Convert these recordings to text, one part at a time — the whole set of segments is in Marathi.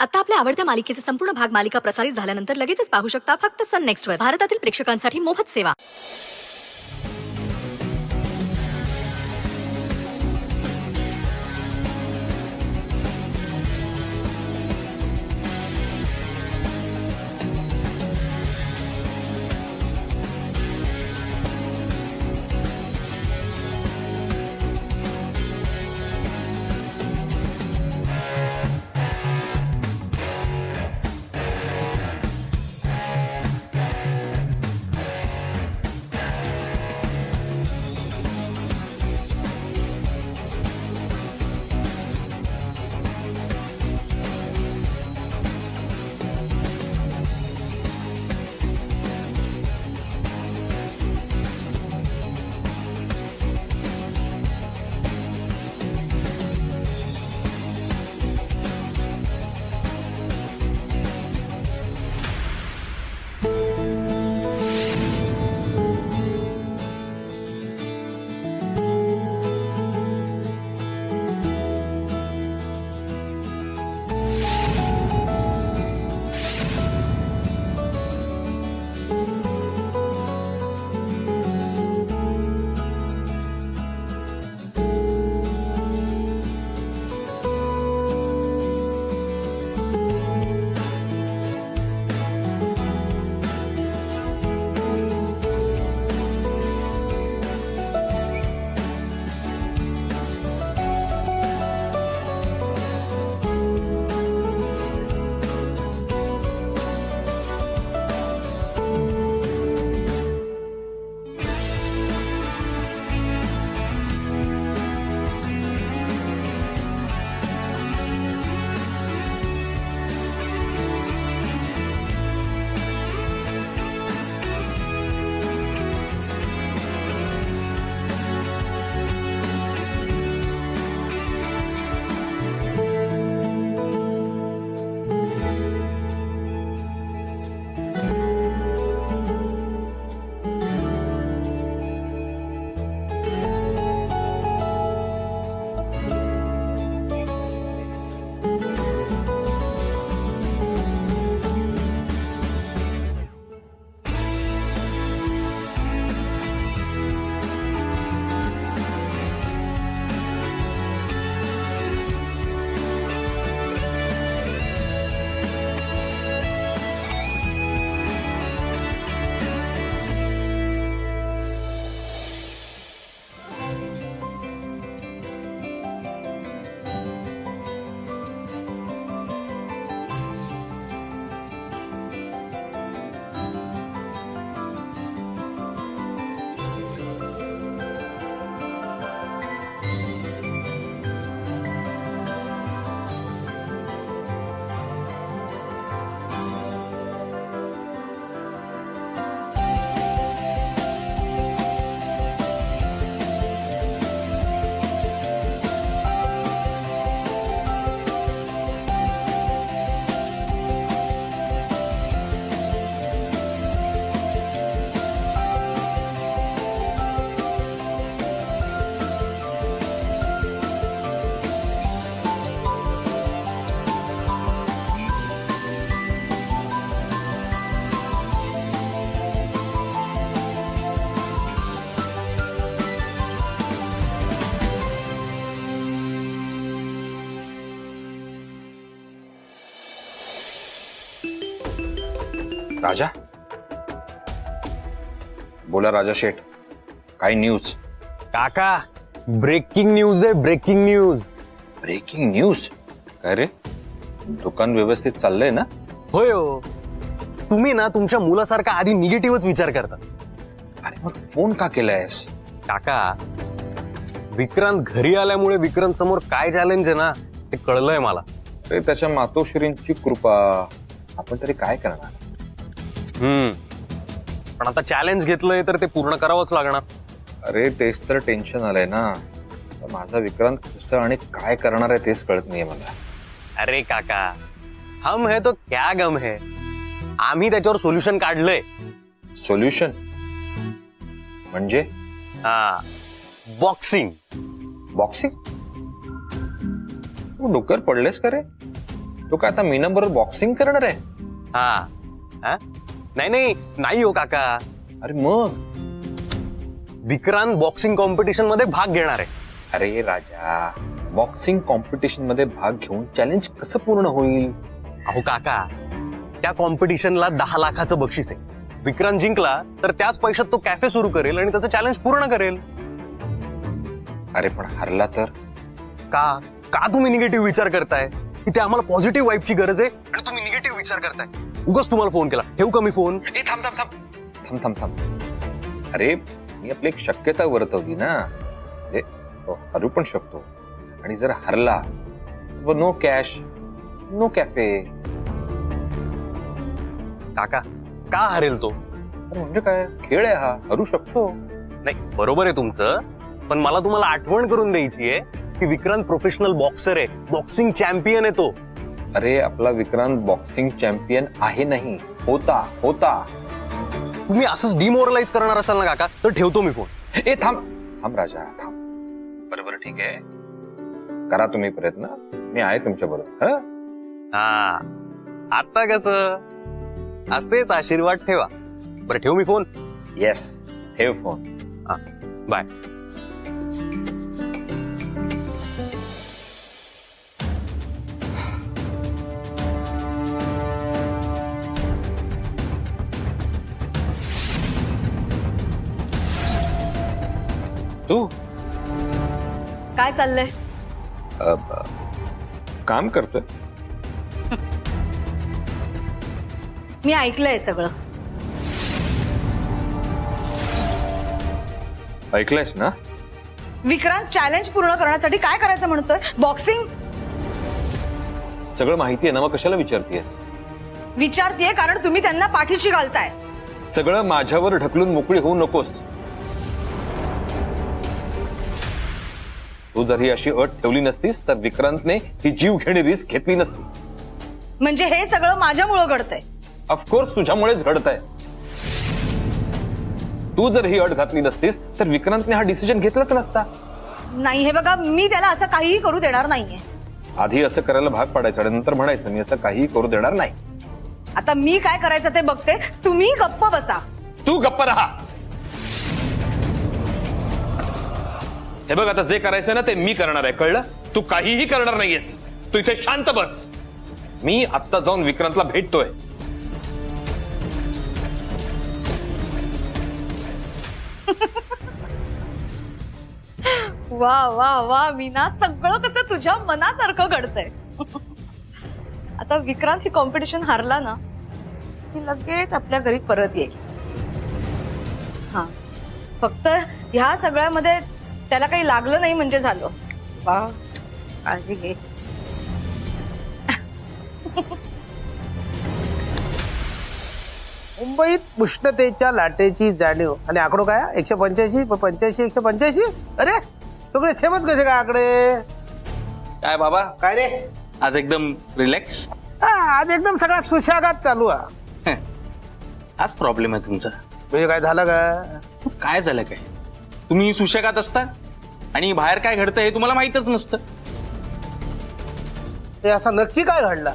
आता आपल्या आवडत्या मालिकेचे संपूर्ण भाग मालिका प्रसारित झाल्यानंतर लगेचच पाहू शकता फक्त सन नेक्स्टवर. भारतातील प्रेक्षकांसाठी मोफत सेवा. राजा, बोला राजा शेठ, काय न्यूज? काका, ब्रेकिंग न्यूज आहे. Breaking news. Breaking news? काय रे, दुकान व्यवस्थित चाललंय ना? होय हो. तुम्ही ना तुमच्या मुलासारखा आधी निगेटिव्हच विचार करता. अरे मग फोन का केलायस? काका, विक्रांत घरी आल्यामुळे विक्रांत समोर काय चॅलेंज आहे ना ते कळलंय मला. ते त्याच्या मातोश्रींची कृपा, आपण तरी काय करणार? पण आता चॅलेंज घेतलंय तर ते पूर्ण करावंच लागणार. अरे तेच तर टेन्शन आलंय ना. माझा विक्रांत कसं आणि काय करणार आहे तेच कळत नाहीये मला. अरे काका, हम है तो क्या गम है. आम्ही त्याच्यावर सोल्युशन काढलंय. सोल्युशन म्हणजे? हा, बॉक्सिंग. बॉक्सिंग? तू डुक्कर पडलेस का रे? तो काय आता मीना बरोबर बॉक्सिंग करणार आहे? हा हा? नाही नाही हो काका. अरे मग? विक्रांत बॉक्सिंग कॉम्पिटिशन मध्ये भाग घेणार आहे. अरे राजा, बॉक्सिंग कॉम्पिटिशन मध्ये भाग घेऊन चॅलेंज कसं पूर्ण होईल? अहो काका, त्या कॉम्पिटिशनला 10 लाखाचं बक्षीस आहे. विक्रांत जिंकला तर त्याच पैशात तो कॅफे सुरू करेल आणि त्याचं चॅलेंज पूर्ण करेल. अरे पण हरला तर? का का तुम्ही निगेटिव्ह विचार करताय? इथे आम्हाला पॉझिटिव्ह वाईबची गरज आहे आणि तुम्ही निगेटिव्ह विचार करताय. उगाच तुम्हाला फोन केला. ठेवू का मी फोन? ए थांब थांब थांब थांब थांब थांब. अरे मी आपली एक शक्यता वर्तवली ना. म्हणजे तो हरू पण शकतो आणि जर हरला नो कॅश नो कॅफे. काका का हरेल तो? म्हणजे काय, खेळ आहे हा, हरू शकतो. नाही बरोबर आहे तुमचं, पण मला तुम्हाला आठवण करून द्यायची आहे की विक्रांत प्रोफेशनल बॉक्सर आहे, बॉक्सिंग चॅम्पियन आहे तो. अरे आपला विक्रांत बॉक्सिंग चॅम्पियन आहे नाही, होता होता. तुम्ही असंच डिमोरलाइज करणार असाल ना काका, तर ठेवतो मी फोन. ए थांब थांब राजा थांब. बरोबर ठीक आहे, करा तुम्ही प्रयत्न, मी आहे तुमच्या बरोबर. हा आता कसं, असेच आशीर्वाद ठेवा. बरं ठेवू मी फोन? येस ठेव फोन. हा बाय. तू काय चाललंय? काम करतोय. मी ऐकलंय सगळं. ऐकलंयस ना? विक्रांत चॅलेंज पूर्ण करण्यासाठी काय करायचं म्हणतोय? बॉक्सिंग? सगळं माहिती आहे ना, मग कशाला विचारतेस? विचारतीये कारण तुम्ही त्यांना पाठीशी घालताय. सगळं माझ्यावर ढकलून मोकळी होऊ नकोस. तू जर ही अशी अट ठेवली नसतीस तर विक्रांतने ही जीव घेणी रिस्क घेतली नसती. म्हणजे हे सगळं माझ्यामुळं घडतंय? ऑफकोर्स तुझ्यामुळेच घडतंय. तू जर ही अट घातली नसतीस तर विक्रांतने हा डिसिजन घेतलाच नसता. नाही, हे बघा, मी त्याला असं काहीही करू देणार नाहीये. आधी असं करायला भाग पाडायचं आणि नंतर म्हणायचं मी असं काहीही करू देणार नाही. आता मी काय करायचं ते बघते, तुम्ही गप्प बसा. तू गप्प राहा. हे बघ, आता जे करायचं ना ते मी करणार आहे, कळलं? तू काहीही करणार नाहीयेस. तू इथे शांत बस. मी आत्ता जाऊन विक्रांतला भेटतोय. वा वा वा मीना, सगळं कसं तुझ्या मनासारखं घडतंय. आता विक्रांत ही कॉम्पिटिशन हारला ना की लगेच आपल्या घरी परत येईल. हा, फक्त ह्या सगळ्यामध्ये त्याला काही लागलं नाही म्हणजे झालं. वा, काळजी घे. मुंबईत उष्णतेच्या लाटेची जाणीव आणि आकडो काय 185 85 185. अरे सगळे सेमच कसे काय आकडे? काय बाबा, काय रे? आज एकदम रिलॅक्स. आज एकदम सगळा सुशागात चालू आहे. हाच प्रॉब्लेम आहे तुमचा. म्हणजे काय झालं का? काय झालं काय? तुम्ही सुशागात असता आणि बाहेर काय घडतं हे तुम्हाला माहितच नसतं. हे असं नक्की काय घडलं?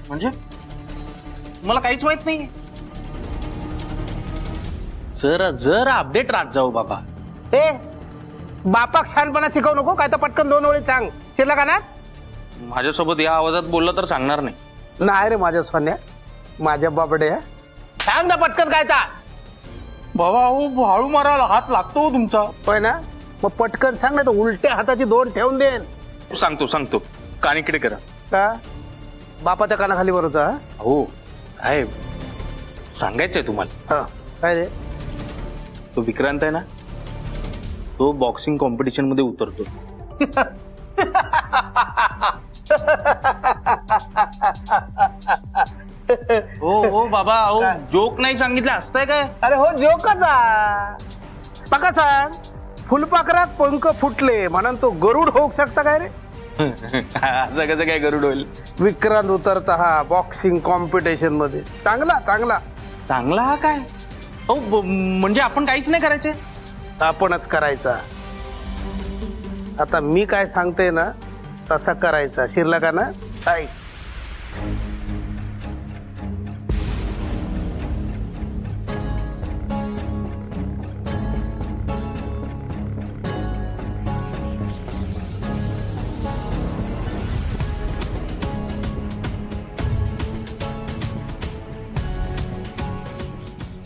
म्हणजे तुम्हाला काहीच माहित नाही? जरा अपडेट राहत जाऊ बाबा. हे बापाक छानपणा शिकवू नको. काय तर पटकन 2 ओळी सांग. शिरला का ना? माझ्यासोबत या आवाजात बोललं तर सांगणार नाही. नाही रे माझ्या सोन्या, माझ्या बाबड्या, सांग ना पटकन काय ता. बाबा अहो, हळू मारायला हात लागतो तुमचा. होय ना? मग पटकन सांग ना, तर उलट्या हाताची 2 ठेवून देन. सांगतो कान इकडे करा. का बापाच्या कानाखाली बरोबर? हो आहे, सांगायचंय तुम्हाला. हा काय रे? तो विक्रांत आहे ना, तो बॉक्सिंग कॉम्पिटिशन मध्ये उतरतो. हो बाबा, अहो जोक नाही सांगितलं असतंय काय? अरे हो जोकचा. पका सांग, फुलपाखरात पंख फुटले म्हणून तो गरुड होऊ शकता काय रे? असं कसं काय गरुड होईल? विक्रांत उतरता हा बॉक्सिंग कॉम्पिटिशन मध्ये. चांगला चांगला चांगला हा काय? अहो म्हणजे आपण काहीच नाही करायचे? आपणच करायचा. आता मी काय सांगते ना तसा करायचा. शिरला का ना? ऐक,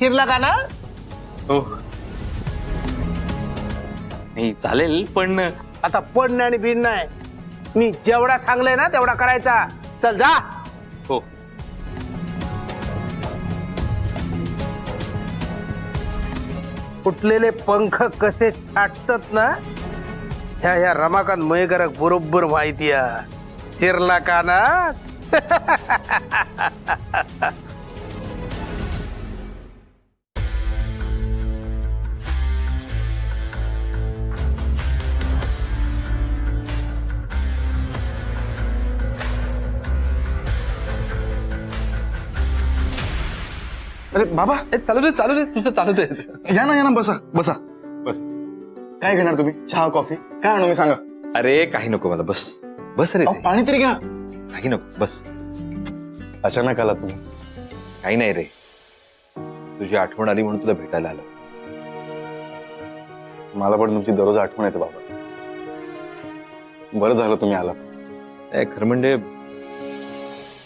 चिरला का ना? हो नाही चालेल पण आता पण नाही आणि बिन नाही. मी जेवढा सांगलंय ना तेवढा करायचा. चल जा. हो फुटलेले पंख कसे छाटतात ना, ह्या रमाकांत मयेकराक बरोबर माहिती आहे. चिरला का ना? अरे बाबा चालू दे तुझं चालू दे. या ना बसा बसा बस. काय घेणार तुम्ही? चहा कॉफी काय आणू मी सांगा? अरे काही नको मला, बस बस रे. अहो, पाणी तरी घ्या. काही नको बस. अचानक आला तुम्ही. काही नाही रे, तुझी आठवण आली म्हणून तुला भेटायला आलो. मला पण तुमची दररोज आठवण येते बाबा. बरं झालं तुम्ही आलात. ए, खरं म्हणजे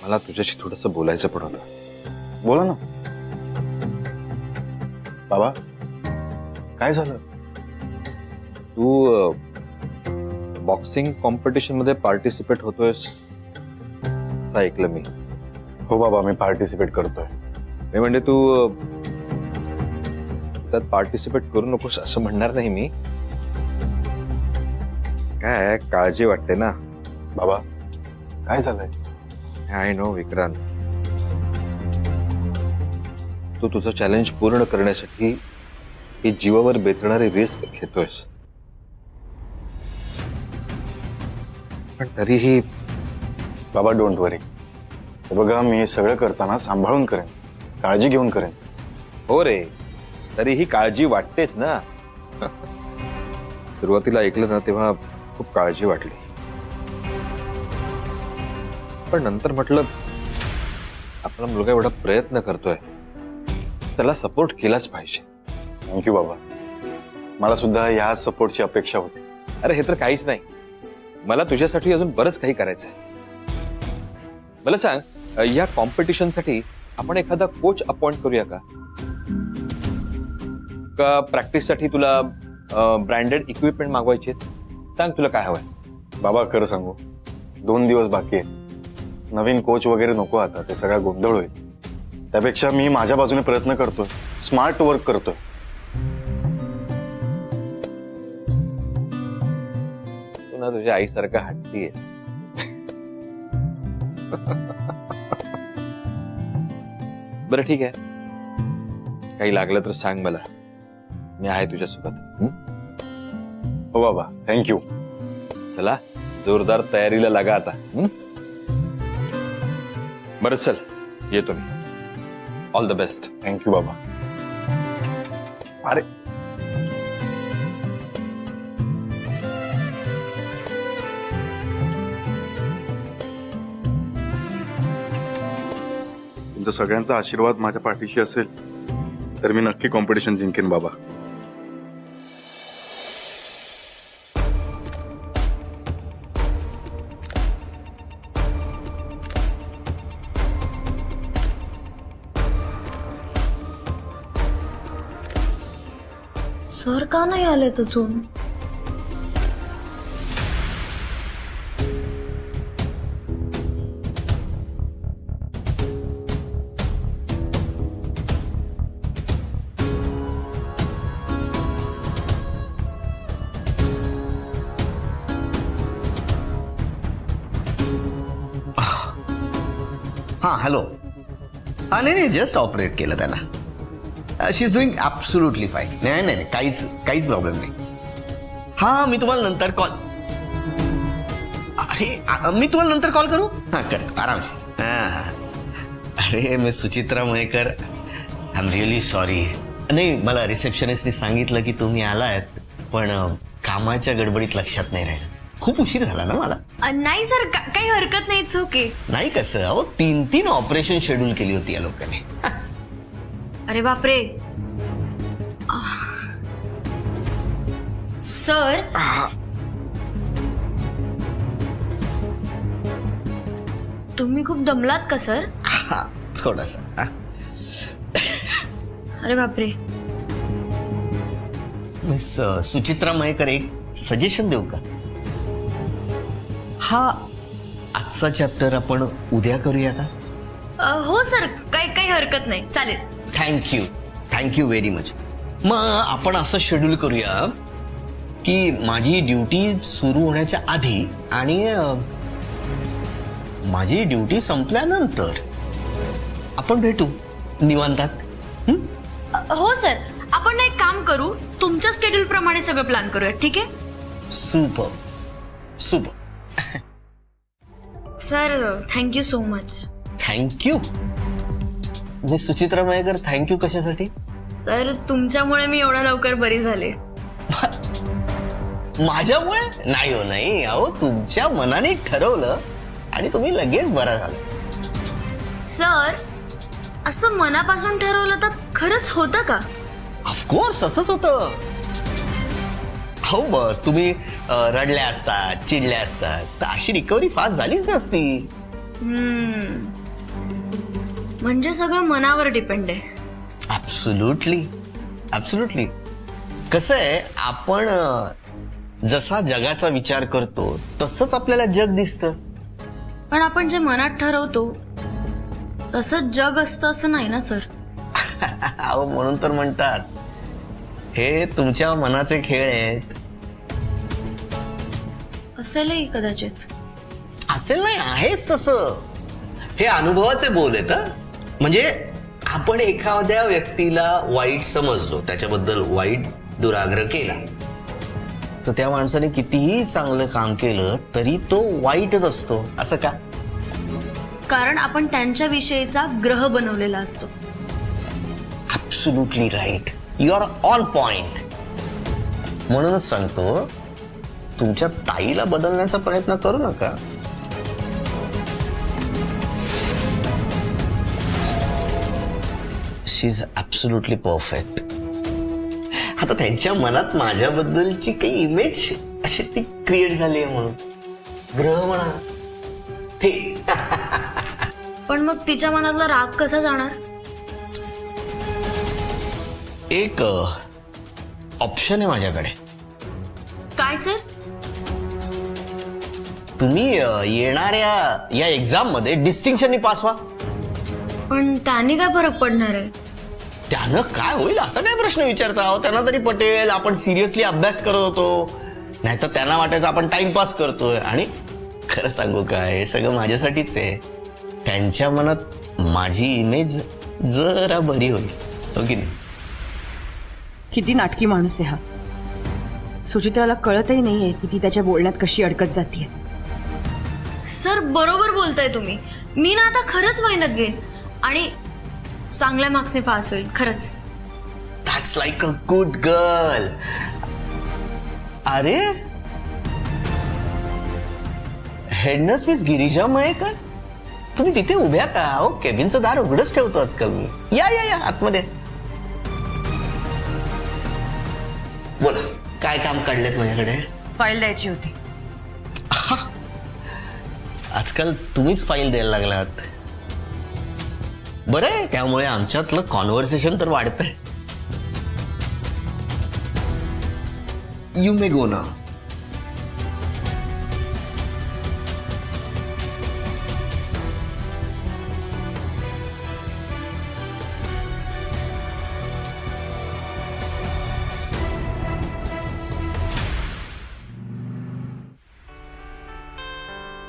मला तुझ्याशी थोडंसं बोलायचं पण होतं. बोला ना बाबा. काय झालं? तू बॉक्सिंग कॉम्पिटिशन मध्ये पार्टिसिपेट होतोयस असं ऐकलं मी. हो बाबा, मी पार्टिसिपेट करतोय. मी म्हणजे तू त्यात पार्टिसिपेट करू नकोस असं म्हणणार नाही मी. काय काळजी वाटते ना. बाबा काय झालंय? आय नो विक्रांत, तू तुझं चॅलेंज पूर्ण करण्यासाठी ही जीवावर बेतणारी रिस्क घेतोयस, पण तरीही बाबा डोंट वरी. बघा मी हे सगळं करताना सांभाळून करेन, काळजी घेऊन करेन. हो रे, तरीही काळजी वाटतेच ना. सुरुवातीला ऐकलं ना तेव्हा खूप काळजी वाटली, पण नंतर म्हटलं आपला मुलगा एवढा प्रयत्न करतोय, त्याला सपोर्ट केलाच पाहिजे. थँक्यू बाबा. मला सुद्धा या सपोर्टची अपेक्षा होती. अरे हे तर काहीच नाही, मला तुझ्यासाठी अजून बरंच काही करायचंय. मला सांग, या कॉम्पिटिशनसाठी आपण एखादा कोच अपॉइंट करूया का प्रॅक्टिससाठी तुला ब्रँडेड इक्विपमेंट मागवायची आहेत? सांग तुला काय हवंय. बाबा खरं सांगू, 2 दिवस बाकी आहेत. नवीन कोच वगैरे नको आता, ते सगळा गोंधळ होईल. त्यापेक्षा मी माझ्या बाजूने प्रयत्न करतोय, स्मार्ट वर्क करतोय. तू ना तुझ्या आईसारखा हट्टी आहेस. बरं ठीक आहे, काही लागलं तर सांग मला, मी आहे तुझ्यासोबत. हो बाबा, थँक्यू. चला जोरदार तयारीला लागा आता. बरं चल, येतो मी. All the best. थँक्यू बाबा. अरे तुमचा सगळ्यांचा आशीर्वाद माझ्या पाठीशी असेल तर मी नक्की कॉम्पिटिशन जिंकेन बाबा. सर का नाही आलेत अजून? हां हॅलो. हां नाही जस्ट ऑपरेट केलं त्याला. शी इज डुईंग ॲब्सोल्युटली फाईन. नाही नाही काहीच प्रॉब्लेम नाही. हां मी तुम्हाला नंतर कॉल. अरे मी तुम्हाला नंतर कॉल करू? हां करतो आरामशीर. हां अरे miss Suchitra Mayekar, I am really sorry. नाही मला रिसेप्शनिस्टने सांगितलं की तुम्ही आलात, पण कामाच्या गडबडीत लक्षात नाही राहिलं. खूप उशीर झाला ना मला. नाही सर, काही हरकत नाही. It's okay. नाही कसं, अहो 3 ऑपरेशन शेड्यूल केली होती या लोकांनी. अरे बापरे. सर तुम्ही खूप दमलात का सर? हा थोडासा. अरे बापरे. मिस सुचित्रा मयेकर, एक सजेशन देऊ का? हा आजचा चॅप्टर आपण उद्या करूया का? हो सर, काही हरकत नाही, चालेल. Thank you very much. मग आपण असं शेड्यूल करूया की माझी ड्युटी सुरू होण्याच्या आधी आणि माझी ड्युटी संपल्यानंतर आपण भेटू निवांतात. हो सर, आपण ना एक काम करू, तुमच्या स्केड्यूल प्रमाणे सगळं प्लॅन करूया, ठीक आहे? Super. Sir thank you so much. Thank you. मी सुचित्रा मयेकर, थँक्यू कशासाठी? सर तुमच्यामुळे मी एवढ्या लवकर बरी झाले. माझ्यामुळे? नाही हो, नाही. अहो तुमच्या मनाने ठरवलं आणि तुम्ही लगेच बरा झाला. सर असं मनापासून ठरवलं तर खरंच होतं का? ऑफकोर्स असंच होतं. हो तुम्ही रडल्या असतात, चिडल्या असतात, तर अशी रिकव्हरी फास्ट झालीच नसती. म्हणजे सगळं मनावर डिपेंड आहे. ऍब्सोल्युटली. कसं आहे, आपण जसा जगाचा विचार करतो तसंच आपल्याला जग दिसतं. पण आपण जे मनात ठरवतो तसंच जग असतं असं नाही ना सर. अहो म्हणून तर म्हणतात हे तुमच्या मनाचे खेळ आहेत. असेलही कदाचित. असेल नाही, आहेच तसं. हे अनुभवाचे बोल आहेत. म्हणजे आपण एखाद्या व्यक्तीला वाईट समजलो, त्याच्याबद्दल वाईट दुराग्रह केला, तर त्या माणसाने कितीही चांगलं काम केलं तरी तो वाईटच असतो. असं का? कारण आपण त्यांच्या विषयीचा ग्रह बनवलेला असतो. Absolutely right. You are on point. म्हणूनच सांगतो, तुमच्या ताईला बदलण्याचा प्रयत्न करू नका. She is absolutely perfect. आता त्यांच्या मनात माझ्याबद्दलची काही इमेज अशी ती क्रिएट झाली आहे म्हणून ग्रह म्हणा ते. पण मग तिच्या मनातला राग कसा जाणार? एक ऑप्शन आहे माझ्याकडे. काय सर? तुम्ही येणाऱ्या या एक्झाम मध्ये डिस्टिंक्शननी पास व्हा. पण त्याने काय फरक पडणार आहे? त्यानं काय होईल असा काय प्रश्न विचारता? त्यांना तरी पटेल आपण सिरियसली अभ्यास करत होतो, नाहीतर त्यांना वाटायचं आपण टाइमपास करतोय. आणि खरं सांगू काय, हे सगळं माझ्यासाठीच आहे. त्यांच्या मनात माझी इमेज जरा बरी होईल, हो की नाही? किती नाटकी माणूस आहे हा. सुचित्राला कळतही नाहीये की ती त्याच्या बोलण्यात कशी अडकत जातीये. सर बरोबर बोलताय तुम्ही. मी ना आता खरंच मेहनत घेईन आणि चांगल्या मार्क्सने पास होईल खरंच. That's like a good girl. अरे हेडनर्स मिस गिरिजा मयेकर, तुम्ही तिथे उभ्या का? हो, केबिनचं दार उघडच ठेवतो आजकाल मी. या या या आतमध्ये. बोला, काय काम काढलेत माझ्याकडे? फाईल द्यायची होती. आजकाल तुम्हीच फाईल द्यायला लागलात. बरं आहे, त्यामुळे आमच्यातलं कॉन्व्हर्सेशन तर वाढतंय. यू मे गो ना.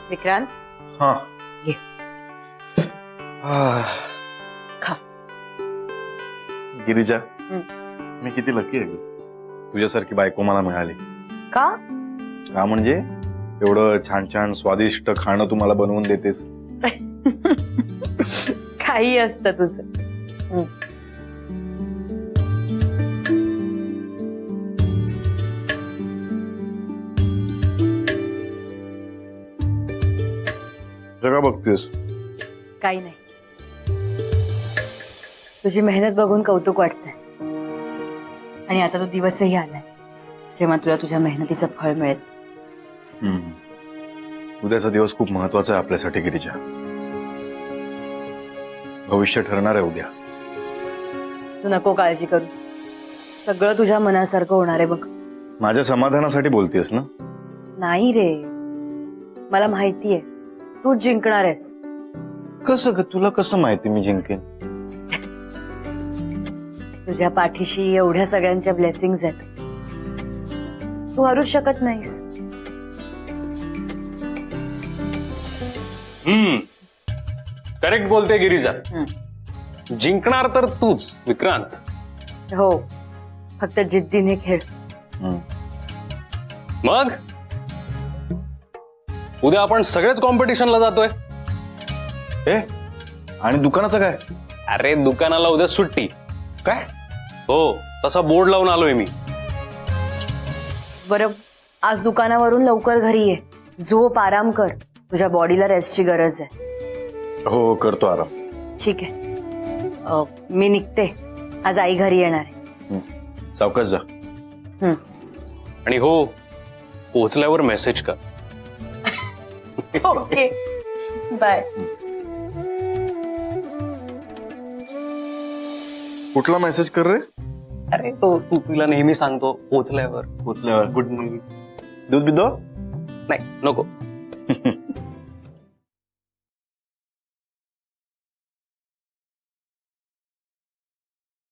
विक्रांत हा. ये. खा. गिरिजा, मी किती लकी आहे ग. तुझ्यासारखी बायको मला मिळाली. का? का म्हणजे एवढं छान छान स्वादिष्ट खाणं तू मला बनवून देतेस. काही असतं तुझं. जगा बघतेस. काही नाही. तुझी मेहनत बघून कौतुक वाटतंय. आणि आता तो दिवसही आलाय जेव्हा तुला तुझ्या मेहनतीचं फळ मिळेल. उद्याचा दिवस खूप महत्वाचा आहे आपल्यासाठी गिरिजा. भविष्य ठरणार आहे उद्या. तू नको काळजी करूस. सगळं तुझ्या मनासारखं होणार आहे बघ. माझ्या समाधानासाठी बोलतेस ना? नाही रे, मला माहितीये तूच जिंकणार आहेस. कसं ग? तुला कसं माहिती मी जिंकेन? तुझ्या पाठीशी एवढ्या सगळ्यांच्या ब्लेसिंग्स आहेत. तू हरूच शकत नाहीस. करेक्ट बोलते गिरिजा. जिंकणार तर तूच विक्रांत. हो, फक्त जिद्दीने खेळ. हम्म. मग उद्या आपण सगळेच कॉम्पिटिशनला जातोय. ए आणि दुकानाचं काय? अरे दुकानाला उद्या सुट्टी. काय? हो, तसा बोर्ड लावून आलोय मी. बरं, आज दुकानावरून लवकर घरी ये. झोप, आराम कर. तुझ्या बॉडीला रेस्टची गरज आहे. हो करतो आराम. ठीक आहे. मी निघते. आज आई घरी येणार आहे. सावकाश जा. आणि हो, पोहोचल्यावर मेसेज कर. Okay, bye. कुठला मेसेज कर रे? अरे तो तू तुला नेहमी सांगतो पोहोचल्यावर. पोचल्यावर. Good morning. दूध बिदो? नाही नको.